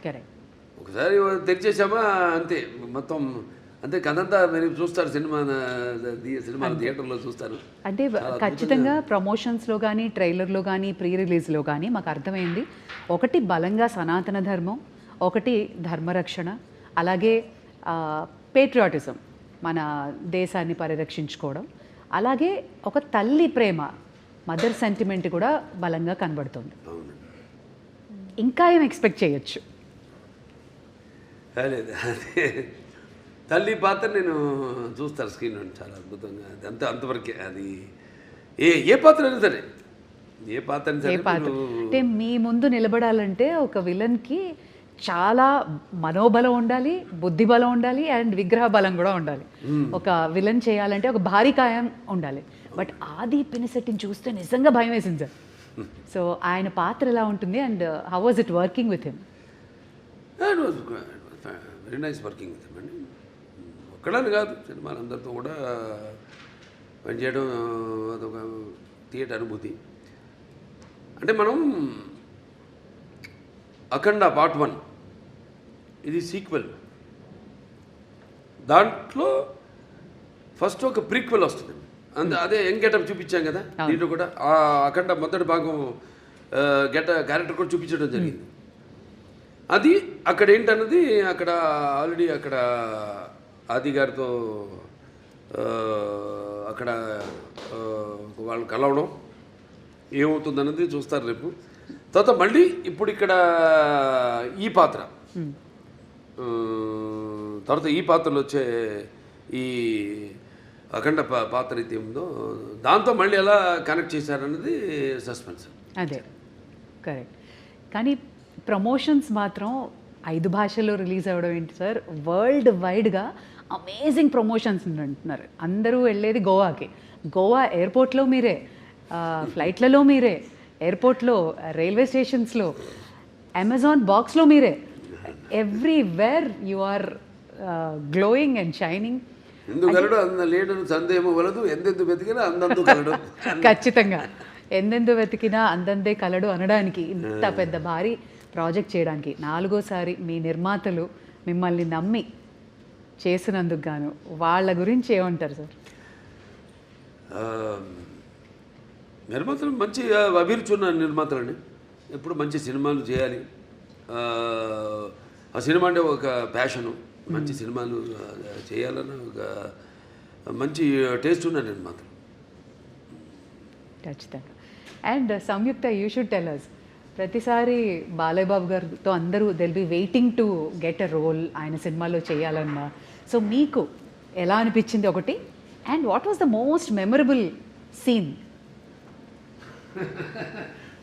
Correct. ఒకసారి తెరిచేసామా అంతే మొత్తం, అంతే కథంతా మీరు చూస్తారు సినిమా థియేటర్లో చూస్తారు. అంటే ఖచ్చితంగా ప్రమోషన్స్లో కానీ ట్రైలర్లో కానీ ప్రీ రిలీజ్లో కానీ మాకు అర్థమైంది, ఒకటి బలంగా సనాతన ధర్మం, ఒకటి ధర్మరక్షణ, అలాగే పేట్రియాటిజం, మన దేశాన్ని పరిరక్షించుకోవడం, అలాగే ఒక తల్లి ప్రేమ, మదర్ సెంటిమెంట్ కూడా బలంగా కనబడుతుంది. ఇంకా ఏం ఎక్స్పెక్ట్ చేయొచ్చు? లేదు అదే తల్లి పాత్ర నేను చూస్తాను స్క్రీన్ చాలా అద్భుతంగా, అది అంతవరకే. అది ఏ పాత్ర అయినా సరే, ఏ పాత్ర అయినా సరే. అంటే మీ ముందు నిలబడాలంటే ఒక విలన్కి చాలా మనోబలం ఉండాలి, బుద్ధి బలం ఉండాలి, అండ్ విగ్రహ బలం కూడా ఉండాలి. ఒక విలన్ చేయాలంటే ఒక భారీ కాయం ఉండాలి. బట్ ఆది పినిశెట్టిని చూస్తే నిజంగా భయం వేసింది సార్. సో ఆయన పాత్ర ఎలా ఉంటుంది and how was it working with him? Very nice working with him అండి. ఒక్కడని కాదు, సినిమాలు అందరితో కూడా పనిచేయడం అదొక థియేటర్ అనుభూతి. అంటే మనం అఖండ పార్ట్ 1 ఇది సీక్వెల్, దాంట్లో ఫస్ట్ ఒక ప్రీక్వెల్ వస్తుంది. అదే యంగ్ గెటప్ చూపించాం కదా దీంట్లో కూడా. ఆ అఖండ మొదటి భాగం క్యారెక్టర్ కూడా చూపించడం జరిగింది. అది అక్కడ ఏంటన్నది అక్కడ ఆల్రెడీ అక్కడ ఆది గారితో అక్కడ వాళ్ళు కలవడం ఏమవుతుందన్నది చూస్తారు రేపు. తర్వాత మళ్ళీ ఇప్పుడు ఇక్కడ ఈ పాత్ర, తర్వాత ఈ పాత్రలో వచ్చే ఈ అఖండ పాత్ర అయితే ఉందో దాంతో మళ్ళీ ఎలా కనెక్ట్ చేశారన్నది సస్పెన్స్. అదే కరెక్ట్. కానీ ప్రమోషన్స్ మాత్రం 5 భాషల్లో రిలీజ్ అవ్వడం ఏంటి సార్? వరల్డ్ వైడ్గా అమేజింగ్ ప్రమోషన్స్ అంటున్నారు. అందరూ వెళ్ళేది గోవాకి. గోవా ఎయిర్పోర్ట్లో మీరే, ఫ్లైట్లలో మీరే, ఎయిర్పోర్ట్లో, రైల్వే స్టేషన్స్లో, అమెజాన్ బాక్స్లో మీరే, everywhere you are glowing and shining. ఎందుకలడు అంద లేడను సందేహము వలదు, ఎందెందు వెతికినా అందందు కలడు. ఖచ్చితంగా ఎందెందు వెతికినా అందందే కలడు అనడానికి, ఇంత పెద్ద భారీ ప్రాజెక్ట్ చేయడానికి 4వసారి మీ నిర్మాతలు మిమ్మల్ని నమ్మి చేసినందుకు గాను వాళ్ళ గురించి ఏమంటారు సార్? నిర్మాతలు మంచి అభిరుచి ఉన్న నిర్మాతలండి. ఎప్పుడు మంచి సినిమాలు చేయాలి, ఆ సినిమా అంటే ఒక ప్యాషను, మంచి సినిమాలు చేయాలన్న ఒక మంచి టేస్ట్ ఉన్న నిర్మాతలు. ఖచ్చితంగా. And Samyuktha, you should tell us, ప్రతిసారి బాలయ్య బాబు గారితో అందరూ they'll be waiting to get a role ఆయన సినిమాలో చేయాలన్నా. సో మీకు ఎలా అనిపించింది ఒకటి, and what was the most memorable scene?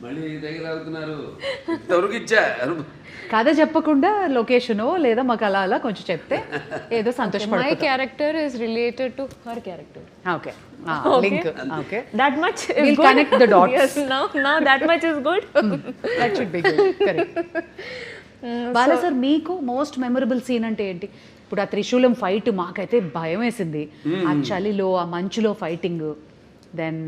మళ్ళీ దగ్గరవుతున్నారు, ఇంతవరకు ఇచ్చా కథ చెప్పకుండా లొకేషనో లేదా మాకు అలా అలా కొంచెం చెప్తే ఏదో సంతోషపడతాం. My character is related to her character. Okay. Link. Okay. That much is We'll good. connect the dots. Yes, now that much is good. That should be good. Correct. Bala sir, మీకు మోస్ట్ మెమరబుల్ సీన్ అంటే ఏంటి? ఇప్పుడు ఆ త్రిశూలం fight మాకైతే భయం వేసింది. ఆ చలిలో, ఆ మంచులో ఫైటింగ్, దెన్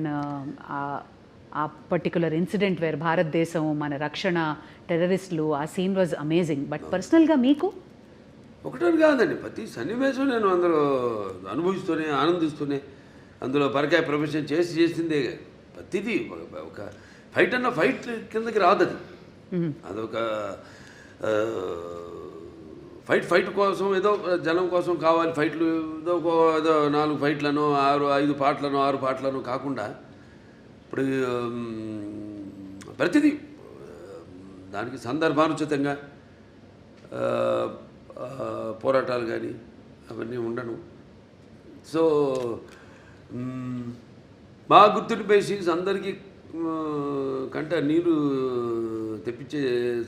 ఆ పర్టికులర్ ఇన్సిడెంట్ వేర్ భారతదేశం, మన రక్షణ, టెర్రరిస్టులు, ఆ సీన్ వాజ్ అమేజింగ్. బట్ పర్సనల్గా మీకు? ఒకటని కాదండి, ప్రతి సన్నివేశం నేను అందులో అనుభవిస్తూనే ఆనందిస్తూనే అందులో పరకాయ ప్రొఫెషన్ చేసిందే. ప్రతిదీ ఒక ఫైట్ అన్న ఫైట్ కిందకి రాదు. అదొక ఫైట్ కోసం ఏదో జనం కోసం కావాలి ఫైట్లు, ఏదో 4 ఫైట్లను 5 పాటలను 6 పాటలను కాకుండా ఇప్పుడు ప్రతిదీ దానికి సందర్భానుచితంగా పోరాటాలు కానీ అవన్నీ ఉండను. సో బాగా గుర్తుండిపోయే సీన్స్, అందరికీ కంట నీరు తెప్పించే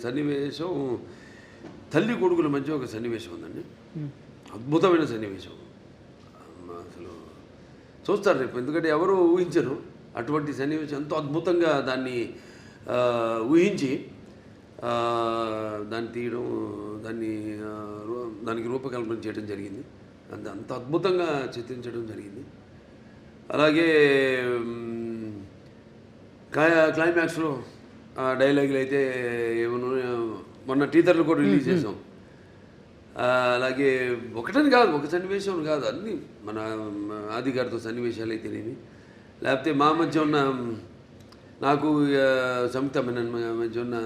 సన్నివేశం తల్లి కొడుకుల మధ్య ఒక సన్నివేశం ఉందండి. అద్భుతమైన సన్నివేశం. అసలు చూస్తారు రేపు, ఎందుకంటే ఎవరు ఊహించరు అటువంటి సన్నివేశం. ఎంతో అద్భుతంగా దాన్ని ఊహించి దాన్ని తీయడం, దానికి రూపకల్పన చేయడం జరిగింది. అంత అద్భుతంగా చిత్రించడం జరిగింది. అలాగే క్లైమాక్స్లో డైలాగులు అయితే ఏమన్నా మొన్న టీజర్లు కూడా రిలీజ్ చేసాం. అలాగే ఒకటని కాదు, ఒక సన్నివేశం కాదు, అన్నీ మన ఆది గారితో సన్నివేశాలు అయితేనేమి, లేకపోతే మా మధ్య ఉన్న నాకు సంయుక్త మేనన్ మధ్య ఉన్న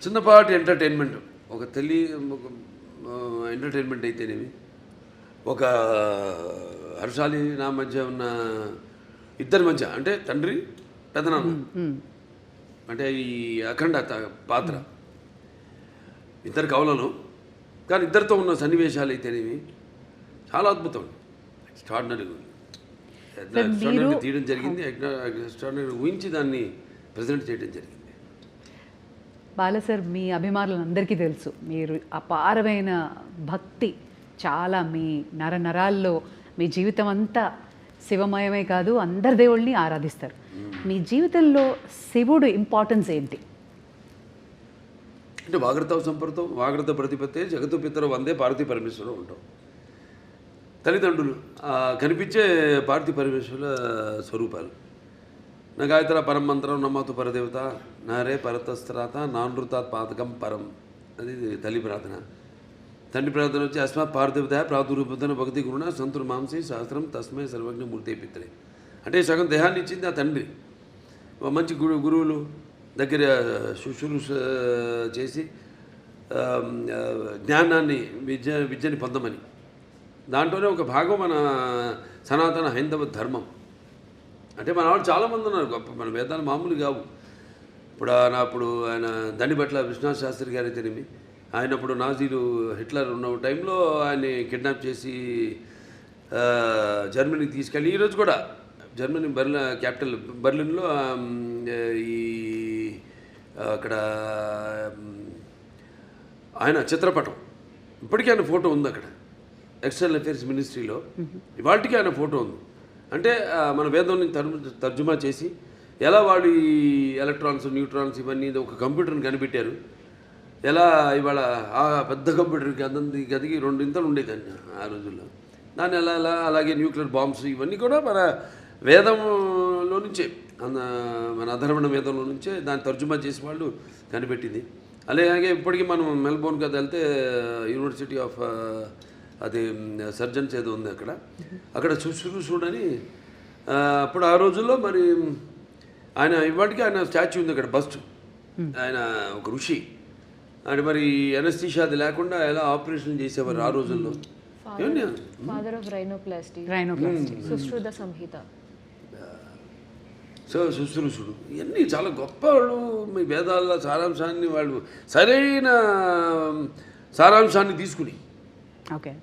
చిన్నపాటి ఎంటర్టైన్మెంట్, ఒక ఎంటర్టైన్మెంట్ అయితేనేమి, ఒక హర్షాలి నా మధ్య ఉన్న ఇద్దరి మధ్య, అంటే తండ్రి పెదనాన్న, అంటే ఈ అఖండ పాత్ర ఇద్దరు కవులను, కానీ ఇద్దరితో ఉన్న సన్నివేశాలు అయితేనేమి చాలా అద్భుతం, ఎక్స్ట్రాడినరీ తీయడం జరిగింది, ఎక్స్ట్రాడినరీ ఊహించి దాన్ని ప్రజెంట్ చేయడం జరిగింది. బాల సార్, మీ అభిమానులందరికీ తెలుసు మీరు అపారమైన భక్తి, చాలా మీ నరాల్లో మీ జీవితం అంతా శివమయమే కాదు, అందరి దేవుళ్ళని ఆరాధిస్తారు. మీ జీవితంలో శివుడు ఇంపార్టెన్స్ ఏంటి? అంటే వాగ్రత సంపర్తం వాగ్రత ప్రతిపత్తే జగత్తు పితరు వందే పార్వతీ పరమేశ్వరుడు ఉంటాం. తల్లిదండ్రులు కనిపించే పార్వతీ పరమేశ్వరుల స్వరూపాలు. నా గాయత్ర పరం మంత్రం నమ్మతు పరదేవత నారే పరతస్త్రాత నానృతాత్ పాతకం పరం, అది తల్లి ప్రార్థన. తండ్రి ప్రార్థన వచ్చి అస్మాత్ పార్థివత ప్రాదురూపతన భక్తి గురుణ సంతుర్ మాంసి శాస్త్రం తస్మై సర్వజ్ఞ మూర్తి పిత్రే. అంటే సగం దేహాన్ని ఇచ్చింది ఆ తండ్రి. మంచి గురువులు దగ్గర శుశ్రూష చేసి జ్ఞానాన్ని విద్యని పొందమని, దాంట్లోనే ఒక భాగం మన సనాతన హైందవ ధర్మం. అంటే మన వాళ్ళు చాలామంది ఉన్నారు గొప్ప, మన వేదాలు మామూలు కావు. అప్పుడు ఆయన దండిబట్ల విశ్వనాథ శాస్త్రి గారు అయితేనేమి, ఆయనప్పుడు నాజీలు హిట్లర్ ఉన్న టైంలో ఆయన్ని కిడ్నాప్ చేసి జర్మనీకి తీసుకెళ్ళి, ఈరోజు కూడా జర్మనీ క్యాపిటల్ బర్లిన్లో ఈ అక్కడ ఆయన చిత్రపటం, ఇప్పటికీ ఆయన ఫోటో ఉంది అక్కడ ఎక్స్టర్నల్ అఫేర్స్ మినిస్ట్రీలో, ఇవాళకి ఆయన ఫోటో ఉంది. అంటే మన వేదాన్ని తర్జుమా చేసి ఎలా వాళ్ళు ఈ ఎలక్ట్రాన్స్ న్యూట్రాన్స్ ఇవన్నీ ఒక కంప్యూటర్ని కనిపెట్టారు, ఎలా ఇవాళ ఆ పెద్ద కంప్యూటర్కి గదికి 2 ఇంతలు ఉండేదాన్ని ఆ రోజుల్లో, దాన్ని ఎలా అలాగే న్యూక్లియర్ బాంబ్స్ ఇవన్నీ కూడా మన వేదంలో నుంచే, మన అధర్వణ వేదంలో నుంచే దాన్ని తర్జుమా చేసి వాళ్ళు కనిపెట్టింది. అలాగే ఇప్పటికీ మనం మెల్బోర్న్ కదా వెళ్తే యూనివర్సిటీ ఆఫ్ అది సర్జన్స్ ఏదో ఉంది అక్కడ శుశ్రూషుడని, అప్పుడు ఆ రోజుల్లో మరి ఆయన ఇవాటికి ఆయన స్టాచ్యూ ఉంది అక్కడ, బస్ట్, ఆయన ఒక ఋషి. అంటే మరి ఎనస్థీషియా అది లేకుండా ఎలా ఆపరేషన్ చేసేవారు ఆ రోజుల్లో. Father of rhinoplasty, Sushruta Samhita. So శుశ్రూషుడు ఇవన్నీ చాలా గొప్ప వాళ్ళు. మీ వేదాల సారాంశాన్ని వాళ్ళు సరైన సారాంశాన్ని తీసుకుని, ఓకే,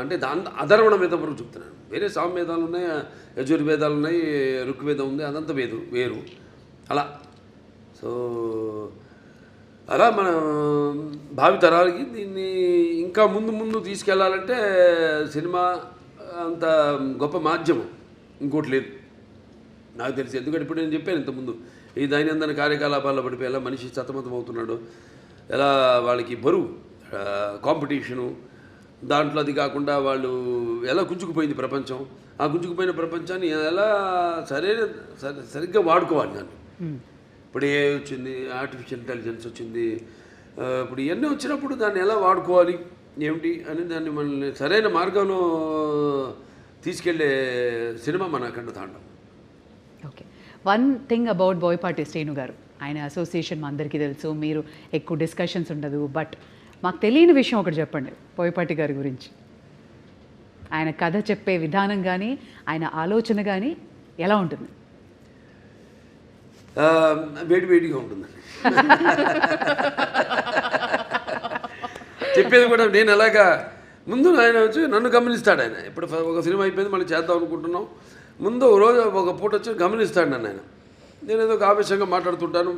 అంటే అధర్వణ వేదం వరకు చెప్తున్నాను. వేరే సామవేదాలు ఉన్నాయి, యజుర్వేదాలు ఉన్నాయి, ఋగ్వేదం ఉంది, అదంతా వేరు అలా. సో అలా మన భావి తరాలకి దీన్ని ఇంకా ముందు తీసుకెళ్లాలంటే సినిమా అంత గొప్ప మాధ్యమం ఇంకోటి లేదు నాకు తెలిసి. ఎందుకంటే ఇప్పుడు నేను చెప్పాను ఇంతకుముందు, ఈ దైనందిన కార్యకలాపాల్లో పడిపోయి ఎలా మనిషి సతమతం అవుతున్నాడు, ఎలా వాళ్ళకి బరువు కాంపిటీషను, దాంట్లో అది కాకుండా వాళ్ళు ఎలా గుంజుకుపోయింది ప్రపంచం, ఆ గుంజుకుపోయిన ప్రపంచాన్ని ఎలా సరిగ్గా వాడుకోవాలి దాన్ని. ఇప్పుడు ఏ వచ్చింది, ఆర్టిఫిషియల్ ఇంటెలిజెన్స్ వచ్చింది, ఇప్పుడు ఇవన్నీ వచ్చినప్పుడు దాన్ని ఎలా వాడుకోవాలి ఏమిటి అని దాన్ని మనల్ని సరైన మార్గంలో తీసుకెళ్లే సినిమా మన అఖండ తాండవం. Okay, one thing about Boyapati Srinu గారు, ఆయన అసోసియేషన్ మా అందరికీ తెలుసు, మీరు ఎక్కువ డిస్కషన్స్ ఉండదు, బట్ మాకు తెలియని విషయం ఒకటి చెప్పండి బోయపాటి గారి గురించి. ఆయన కథ చెప్పే విధానం కానీ ఆయన ఆలోచన కానీ ఎలా ఉంటుంది? వేడిగా ఉంటుందండి. చెప్పేది కూడా నేను ఎలాగా ముందు ఆయన వచ్చి నన్ను గమనిస్తాడు. ఆయన ఇప్పుడు ఒక సినిమా అయిపోయింది మళ్ళీ చేద్దాం అనుకుంటున్నాం, ముందు రోజు ఒక పూట వచ్చి గమనిస్తాడు నన్ను ఆయన. నేను ఏదో ఒక ఆవేశంగా మాట్లాడుతుంటాను.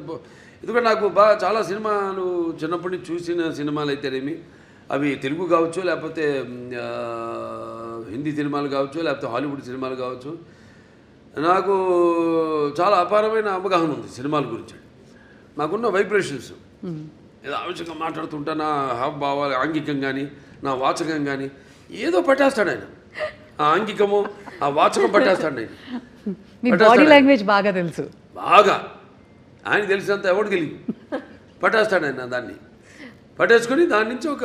ఎందుకంటే నాకు చాలా సినిమాలు చిన్నప్పటి నుంచి చూసిన సినిమాలు అయితేనేమి, అవి తెలుగు కావచ్చు, లేకపోతే హిందీ సినిమాలు కావచ్చు, లేకపోతే హాలీవుడ్ సినిమాలు కావచ్చు, నాకు చాలా అపారమైన అవగాహన ఉంది సినిమాల గురించి. నాకున్న వైబ్రేషన్స్, ఏదో ఆవేశంగా మాట్లాడుతుంటా, నా హావభావాలు ఆంగికం కానీ నా వాచకం కానీ ఏదో పట్టేస్తాడు ఆయన. ఆ ఆంగికము ఆ వాచకం పట్టేస్తాడు ఆయన. బాడీ లాంగ్వేజ్ బాగా తెలుసు, బాగా ఆయన తెలిసినంత ఎవరికి తెలియదు, పట్టేస్తాడు ఆయన దాన్ని. పట్టేసుకొని దాని నుంచి ఒక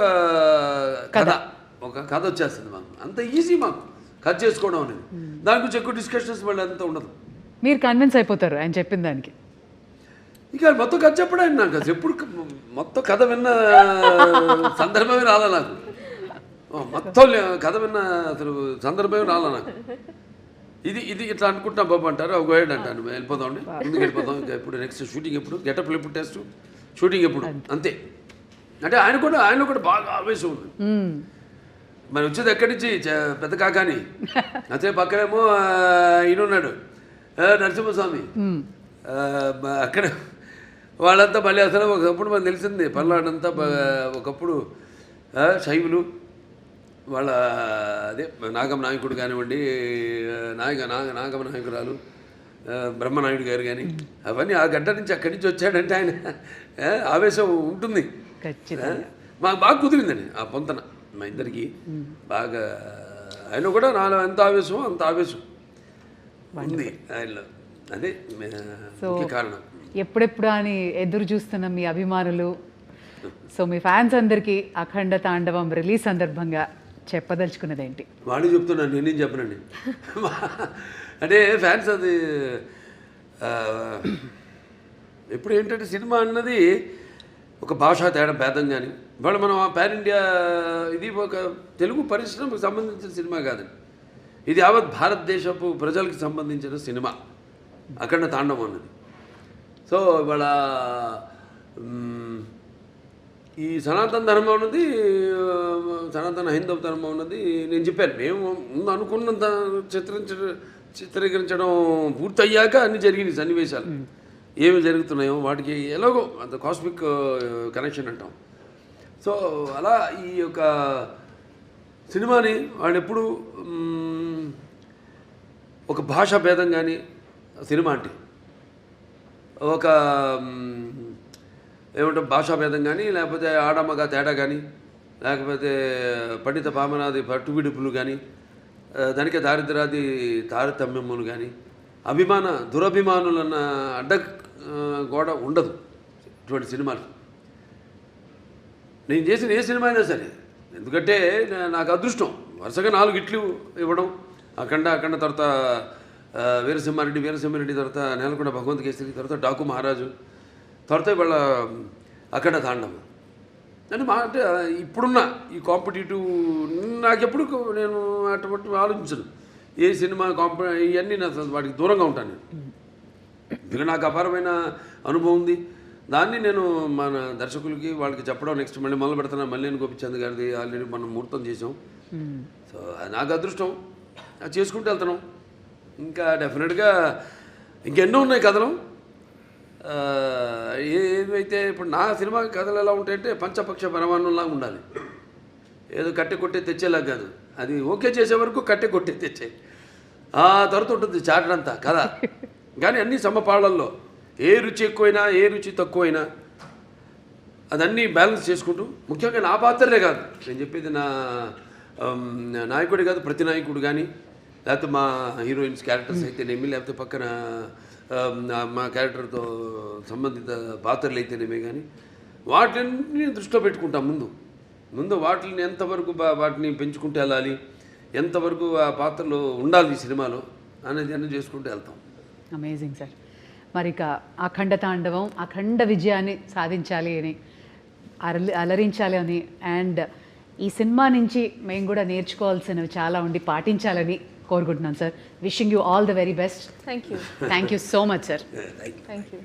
కథ వచ్చేస్తుంది మాకు. అంత ఈజీ మాకు కథ చేసుకోవడం అనేది. దాని గురించి ఎక్కువ డిస్కషన్స్ మళ్ళీ అంత ఉండదు. మీరు కన్విన్స్ అయిపోతారు ఆయన చెప్పిన దానికి. ఇక మొత్తం కథ చెప్పడం ఆయన నాకు అసలు ఎప్పుడు మొత్తం కథ విన్న సందర్భమే రాలా నాకు. మొత్తం కథ విన్న అసలు సందర్భమే రాలా నాకు. ఇది ఇట్లా అనుకుంటాం బాబు అంటారు, ఒక గైడ్ అంటాను, వెళ్ళిపోతామండి, ముందుకు వెళ్ళిపోతాం. ఇంకా ఎప్పుడు నెక్స్ట్ షూటింగ్ ఎప్పుడు, గెటప్లు ఎప్పుడు, టెస్ట్ షూటింగ్ ఎప్పుడు, అంతే. అంటే ఆయనలో కూడా బాగా ఆవేశం ఉంది. మరి వచ్చేది ఎక్కడి నుంచి పెద్ద కాకాని, అదే పక్కనేమో ఈయన ఉన్నాడు నరసింహస్వామి, అక్కడ వాళ్ళంతా మళ్ళీ అసలు ఒకప్పుడు మనకు తెలిసింది పల్నాడంతా ఒకప్పుడు శైవులు, వాళ్ళ అదే నాగమ నాయకుడు కానివ్వండి, నాగమ నాయకురాలు బ్రహ్మనాయుడు గారు కానీ, అవన్నీ ఆ గడ్డ నుంచి అక్కడి నుంచి వచ్చాడంటే ఆయన ఆవేశం ఉంటుంది. మాకు బాగా కుదిరిందండి ఆ పొంతన మా ఇద్దరికి బాగా. ఆయన కూడా నాలో ఎంత ఆవేశమో అంత ఆవేశం ఉంది ఆయనలో. అదే ముఖ్య కారణం. ఎప్పుడెప్పుడు అని ఎదురు చూస్తున్న మీ అభిమానులు, సో మీ ఫ్యాన్స్ అందరికీ అఖండ తాండవం రిలీజ్ సందర్భంగా చెప్పదలుచుకున్నది ఏంటి? వాళ్ళు చెప్తున్నాను, నేనేం చెప్పనండి. అంటే ఫ్యాన్స్ అది ఎప్పుడు ఏంటంటే సినిమా అన్నది ఒక భాషా తేడా భేదం కానీ, ఇవాళ మనం ఆ పాన్ ఇండియా, ఇది ఒక తెలుగు పరిశ్రమకు సంబంధించిన సినిమా కాదండి, ఇది యావత్ భారతదేశపు ప్రజలకు సంబంధించిన సినిమా అఖండ తాండవం అన్నది. సో ఇవాళ ఈ సనాతన ధర్మం ఉన్నది, సనాతన హైందవ ధర్మం ఉన్నది, నేను చెప్పాను మేము ముందు అనుకున్నంత చిత్రీకరించడం పూర్తయ్యాక అన్ని జరిగినాయి సన్నివేశాలు, ఏమి జరుగుతున్నాయో వాటికి ఎలాగో అంత కాస్మిక్ కనెక్షన్ అంటాం. సో అలా ఈ యొక్క సినిమాని వాళ్ళు ఎప్పుడు ఒక భాషా భేదం కానీ, సినిమా అంటే ఒక ఏమంటాం భాషా భేదం కానీ, లేకపోతే ఆడమగ తేడా కానీ, లేకపోతే పండిత పామనాది పట్టువిడుపులు కానీ, దానికే దారిద్రాది తారతమ్యములు కానీ, దురభిమానులన్న అడ్డ గోడ ఉండదు ఇటువంటి సినిమాలు. నేను చేసిన ఏ సినిమా అయినా సరే, ఎందుకంటే నాకు అదృష్టం వరుసగా 4 హిట్లు ఇవ్వడం, అఖండ తర్వాత వీరసింహారెడ్డి తర్వాత నేలకొండ భగవంత్ కేసరి, తర్వాత డాకు మహారాజు, తర్వాత వాళ్ళ అఖండ తాండవం. అంటే ఇప్పుడున్న ఈ కాంపిటేటివ్ నాకెప్పుడు నేను అటువంటి ఆలోచించను. ఏ సినిమా ఇవన్నీ వాటికి దూరంగా ఉంటాను. ఇలా నాకు అపారమైన అనుభవం ఉంది. దాన్ని నేను మన దర్శకులకి వాళ్ళకి చెప్పడం, నెక్స్ట్ మళ్ళీ మొదలు పెడుతున్నా. మల్లేని గోపిచంద్ గారిది ఆల్రెడీ మనం ముహూర్తం చేసాం. సో నాకు అదృష్టం, అది చేసుకుంటూ వెళ్తున్నాం. ఇంకా డెఫినెట్గా ఇంకెన్నో ఉన్నాయి కథలు. ఏమైతే ఇప్పుడు నా సినిమా కథలు ఎలా ఉంటాయంటే పంచపక్ష పరమాన్నంలాగా ఉండాలి. ఏదో కట్టె కొట్టే తెచ్చేలాగా కాదు, అది ఓకే చేసే వరకు కట్టె కొట్టే తెచ్చే ఆ తర్వాత ఉంటుంది చాటంతా కథ. కానీ అన్ని సమపాళ్ళల్లో ఏ రుచి ఎక్కువైనా ఏ రుచి తక్కువైనా అదన్నీ బ్యాలెన్స్ చేసుకుంటూ, ముఖ్యంగా నా పాత్రలే కాదు నేను చెప్పేది, నా నాయకుడే కాదు, ప్రతి నాయకుడు కానీ, లేకపోతే మా హీరోయిన్స్ క్యారెక్టర్స్ అయితేనేమి, లేకపోతే పక్కన మా క్యారెక్టర్తో సంబంధిత పాత్రలు అయితేనేమే కానీ, వాటిని దృష్టిలో పెట్టుకుంటాం. ముందు వాటిని ఎంతవరకు వాటిని పెంచుకుంటూ వెళ్ళాలి, ఎంతవరకు ఆ పాత్రలు ఉండాలి ఈ సినిమాలో అనేది అన్నీ చేసుకుంటూ వెళ్తాం. Amazing sir. మరి ఇక అఖండ తాండవం అఖండ విజయాన్ని సాధించాలి అని, అలరించాలి అని, అండ్ ఈ సినిమా నుంచి మేము కూడా నేర్చుకోవాల్సినవి చాలా ఉండి పాటించాలని కోరుకుంటున్నాను sir. Wishing you all the very best. Thank you so much sir. Thank you.